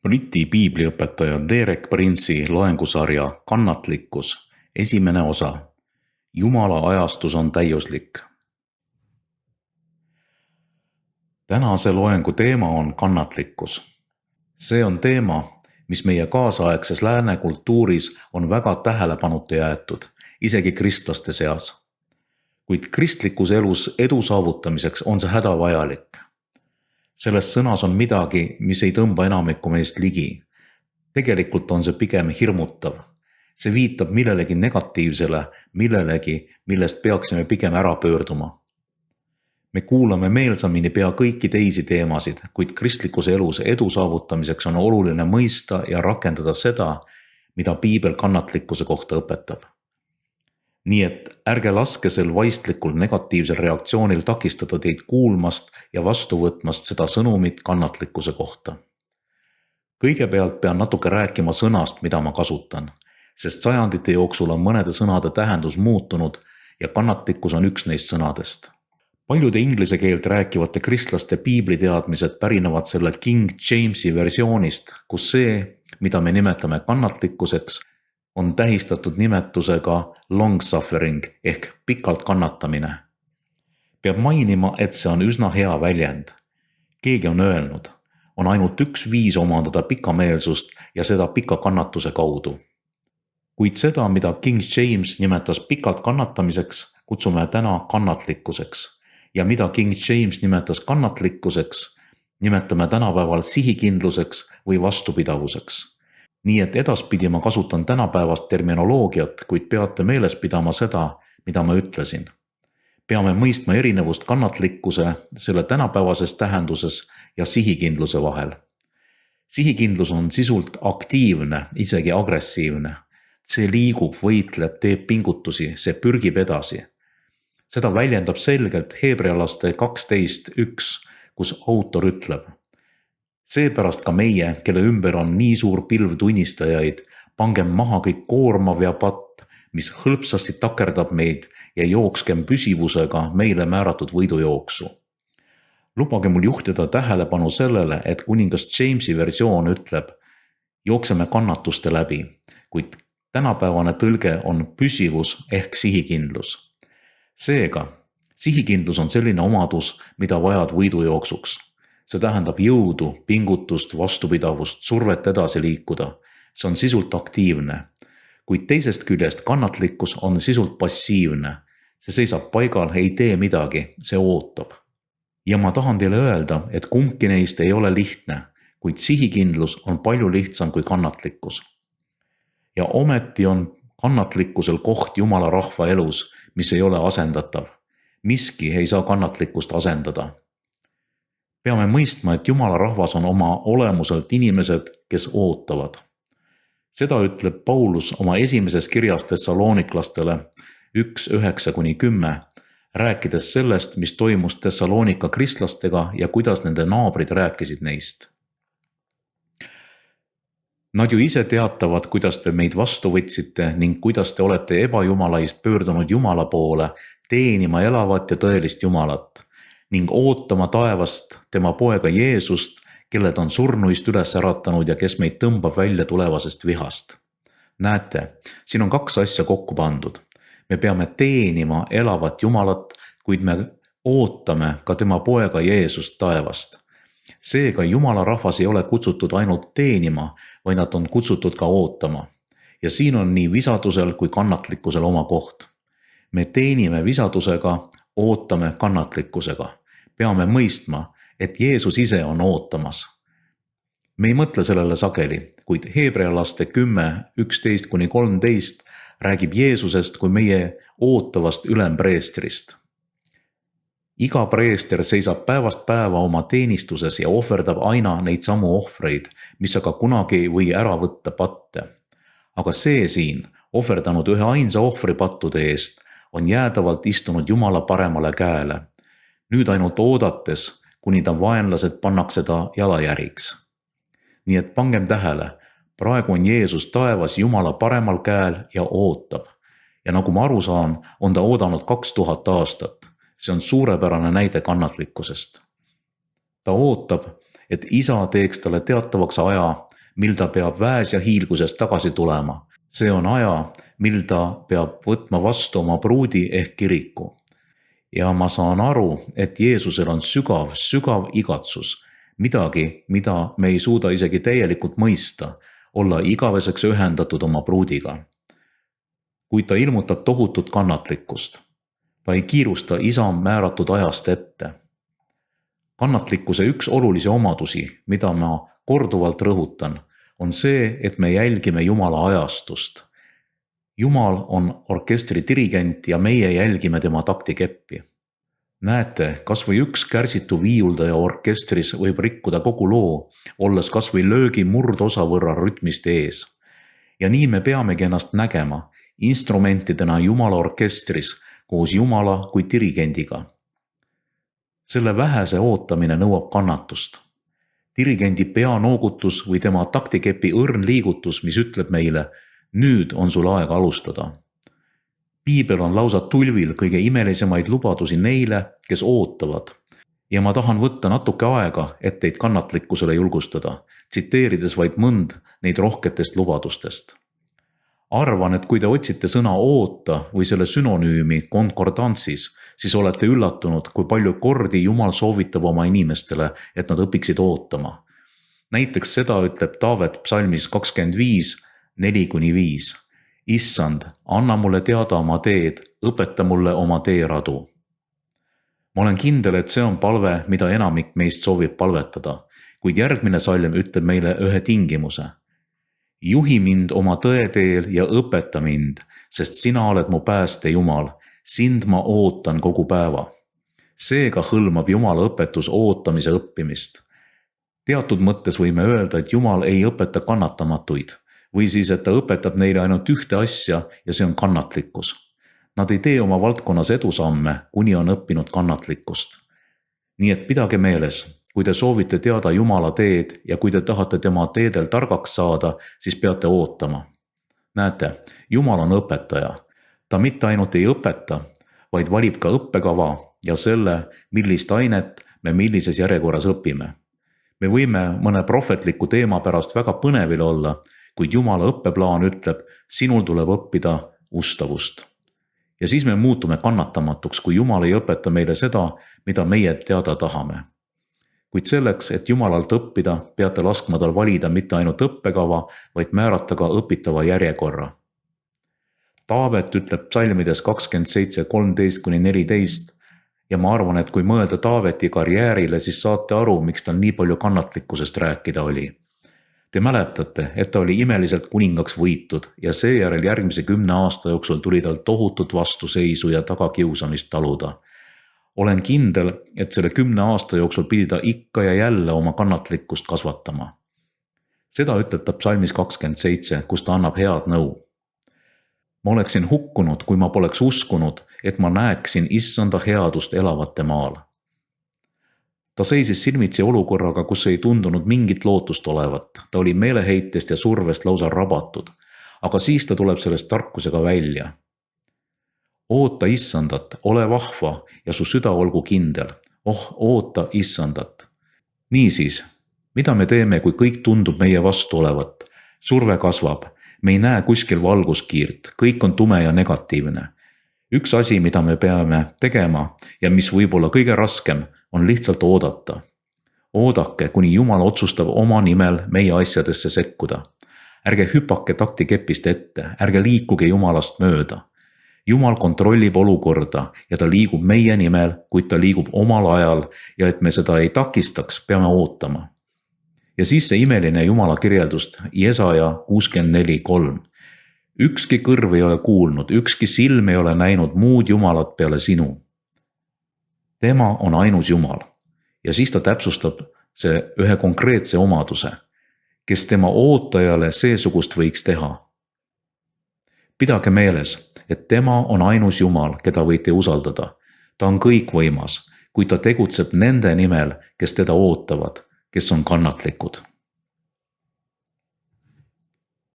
Briti piibliõpetaja Derek Prince'i loengusarja Kannatlikkus, esimene osa. Jumala ajastus on täiuslik. Tänase loengu teema on kannatlikkus. See on teema, mis meie kaasaegses lääne kultuuris on väga tähelepanuta jäetud, isegi kristlaste seas. Kuid kristlikus elus edu saavutamiseks on see hädavajalik. Selles sõnas on midagi, mis ei tõmba enamikku meist ligi. Tegelikult on see pigem hirmutav. See viitab millelegi negatiivsele, millelegi, millest peaksime pigem ära pöörduma. Me kuulame meelsamini pea kõiki teisi teemasid, kuid kristlikus elus edu saavutamiseks on oluline mõista ja rakendada seda, mida piibel kannatlikkuse kohta õpetab. Nii et ärge laske sel vaistlikul negatiivsel reaktsioonil takistada teid kuulmast ja vastu võtmast seda sõnumit kannatlikkuse kohta. Kõigepealt pean natuke rääkima sõnast, mida ma kasutan, sest sajandite jooksul on mõnede sõnade tähendus muutunud ja kannatlikkus on üks neist sõnadest. Paljude inglise keelt rääkivate kristlaste piibliteadmised pärinevad selle King Jamesi versioonist, kus see, mida me nimetame kannatlikkuseks, on tähistatud nimetusega long suffering ehk pikalt kannatamine. Peab mainima, et see on üsna hea väljend. Keegi on öelnud, on ainult üks viis omandada pikameelsust ja seda pika kannatuse kaudu. Kuid seda, mida King James nimetas pikalt kannatamiseks, kutsume täna kannatlikkuseks. Ja mida King James nimetas kannatlikkuseks, nimetame tänapäeval sihikindluseks või vastupidavuseks. Nii et edaspidi ma kasutan tänapäevast terminoloogiat, kuid peate meeles pidama seda, mida ma ütlesin. Peame mõistma erinevust kannatlikkuse, selle tänapäevases tähenduses ja sihikindluse vahel. Sihikindlus on sisult aktiivne, isegi agressiivne. See liigub, võitleb, teeb pingutusi, see pürgib edasi. Seda väljendab selgelt Hebrealaste 12.1, kus autor ütleb. Seepärast ka meie, kelle ümber on nii suur pilv tunnistajaid, pangem maha kõik koormav ja patt, mis hõlpsasti takerdab meid ja jookskem püsivusega meile määratud võidujooksu. Lubage mul juhtida tähelepanu sellele, et kuningas Jamesi versioon ütleb, jookseme kannatuste läbi, kuid tänapäevane tõlge on püsivus ehk sihikindlus. Seega, sihikindlus on selline omadus, mida vajad võidujooksuks. See tähendab jõudu, pingutust, vastupidavust, survet edasi liikuda. See on sisult aktiivne. Kuid teisest küljest kannatlikkus on sisult passiivne. See seisab paigal, ei tee midagi, see ootab. Ja ma tahan teile öelda, et kumbki neist ei ole lihtne, kuid sihikindlus on palju lihtsam kui kannatlikkus. Ja ometi on kannatlikkusel koht Jumala rahva elus, mis ei ole asendatav. Miski ei saa kannatlikkust asendada. Peame mõistma, et Jumala rahvas on oma olemuselt inimesed, kes ootavad. Seda ütleb Paulus oma esimeses kirjas Thessaloniklastele 1:9-10, rääkides sellest, mis toimus Thessalonika kristlastega ja kuidas nende naabrid rääkisid neist. Nad ju ise teatavad, kuidas te meid vastu võtsite ning kuidas te olete ebajumalaist pöördunud Jumala poole, teenima elavat ja tõelist Jumalat ning ootama taevast tema poega Jeesust, kelle ta on surnuist üles äratanud ja kes meid tõmbab välja tulevasest vihast. Näete, siin on kaks asja kokku pandud. Me peame teenima elavat Jumalat, kuid me ootame ka tema poega Jeesust taevast. Seega Jumala rahvas ei ole kutsutud ainult teenima, vaid nad on kutsutud ka ootama. Ja siin on nii visadusel kui kannatlikkusel oma koht. Me teenime visadusega, ootame kannatlikkusega. Peame mõistma, et Jeesus ise on ootamas. Me ei mõtle sellele sageli, kuid Hebrealaste 10:11-13 räägib Jeesusest kui meie ootavast ülempreestrist. Iga preester seisab päevast päeva oma teenistuses ja ohverdab aina neid samu ohvreid, mis aga kunagi ei või ära võtta patte. Aga see siin, ohverdanud ühe ainsa ohvri pattude eest, on jäädavalt istunud Jumala paremale käele. Nüüd ainult oodates, kuni ta vaenlased pannakse ta jalajäriks. Nii et pangem tähele, praegu on Jeesus taevas Jumala paremal käel ja ootab. Ja nagu ma aru saan, on ta oodanud 2000 aastat. See on suurepärane näide kannatlikkusest. Ta ootab, et isa teeks talle teatavaks aja, mil ta peab väes ja hiilgusest tagasi tulema. See on aja, mil ta peab võtma vastu oma pruudi ehk kiriku. Ja ma saan aru, et Jeesusel on sügav igatsus, midagi, mida me ei suuda isegi täielikult mõista, olla igaveseks ühendatud oma pruudiga. Kuid ta ilmutab tohutut kannatlikkust. Ta ei kiirusta isa määratud ajast ette. Kannatlikkuse üks olulisi omadusi, mida ma korduvalt rõhutan, on see, et me jälgime Jumala ajastust. Jumal on orkestri dirigent ja meie jälgime tema taktikeppi. Näete, kas või üks kärsitu viiuldaja orkestris võib rikkuda kogu loo, olles kas või löögi murdosa võrra rütmist ees. Ja nii me peamegi ennast nägema, instrumentidena Jumala orkestris, koos Jumala kui dirigendiga. Selle vähese ootamine nõuab kannatust. Dirigendi peanoogutus või tema taktikepi õrn liigutus, mis ütleb meile, nüüd on sul aeg alustada. Piibel on lausa tulvil kõige imelisemaid lubadusi neile, kes ootavad. Ja ma tahan võtta natuke aega, et teid kannatlikkusele julgustada, tsiteerides vaid mõnd neid rohketest lubadustest. Arvan, et kui te otsite sõna oota või selle sünonüümi konkordantsis, siis olete üllatunud, kui palju kordi Jumal soovitab oma inimestele, et nad õpiksid ootama. Näiteks seda ütleb Taavet psalmis 25, 4-5. Issand, anna mulle teada oma teed, õpeta mulle oma teeradu. Ma olen kindel, et see on palve, mida enamik meist soovib palvetada, kuid järgmine salm ütleb meile ühe tingimuse. Juhi mind oma tõe teel ja õpeta mind, sest sina oled mu pääste Jumal, sind ma ootan kogu päeva. Seega hõlmab Jumala õpetus ootamise õppimist. Teatud mõttes võime öelda, et Jumal ei õpeta kannatamatuid, või siis, et ta õpetab neile ainult ühte asja ja see on kannatlikkus. Nad ei tee oma valdkonnas edusamme, kuni on õppinud kannatlikkust. Nii et pidage meeles, kui te soovite teada Jumala teed ja kui te tahate tema teedel targaks saada, siis peate ootama. Näete, Jumal on õpetaja. Ta mitte ainult ei õpeta, vaid valib ka õppekava ja selle, millist ainet me millises järjekorras õpime. Me võime mõne prohvetliku teema pärast väga põnevil olla, kuid Jumala õppeplaan ütleb, sinul tuleb õppida ustavust. Ja siis me muutume kannatamatuks, kui Jumal ei õpeta meile seda, mida meie teada tahame. Kuid selleks, et Jumalalt õppida, peate laskma tal valida mitte ainult õppekava, vaid määrata ka õpitava järjekorra. Taavet ütleb psalmides 27, 13-14 ja ma arvan, et kui mõelda Taaveti karjäärile, siis saate aru, miks tal nii palju kannatlikkusest rääkida oli. Te mäletate, et ta oli imeliselt kuningaks võitud ja seejärel järgmise 10 aasta jooksul tuli tal tohutut vastuseisu ja tagakiusamist taluda. Olen kindel, et selle 10 aasta jooksul pidi ta ikka ja jälle oma kannatlikkust kasvatama. Seda ütleb ta psalmis 27, kus ta annab head nõu. Ma oleksin hukkunud, kui ma poleks uskunud, et ma näeksin issanda headust elavate maal. Ta seisis silmitsi olukorraga, kus ei tundunud mingit lootust olevat. Ta oli meeleheitest ja survest lausa rabatud, aga siis ta tuleb sellest tarkusega välja. Oota issandat, ole vahva ja su süda olgu kindel. Oota issandat. Niisiis, mida me teeme, kui kõik tundub meie vastu olevat? Surve kasvab, me ei näe kuskil valguskiirt, kõik on tume ja negatiivne. Üks asi, mida me peame tegema ja mis võib olla kõige raskem, on lihtsalt oodata. Oodake, kuni Jumal otsustab oma nimel meie asjadesse sekkuda. Ärge hüpake taktikepist ette, ärge liikuge Jumalast mööda. Jumal kontrollib olukorda ja ta liigub meie nimel, kuid ta liigub omal ajal ja et me seda ei takistaks, peame ootama. Ja siis see imeline Jumala kirjeldust Jesaja 64:3. Ükski kõrv ei ole kuulnud, ükski silm ei ole näinud muud Jumalat peale sinu. Tema on ainus Jumal ja siis ta täpsustab see ühe konkreetse omaduse, kes tema ootajale seesugust võiks teha. Pidage meeles, et tema on ainus Jumal, keda võite usaldada. Ta on kõikvõimas, kuid ta tegutseb nende nimel, kes teda ootavad, kes on kannatlikud.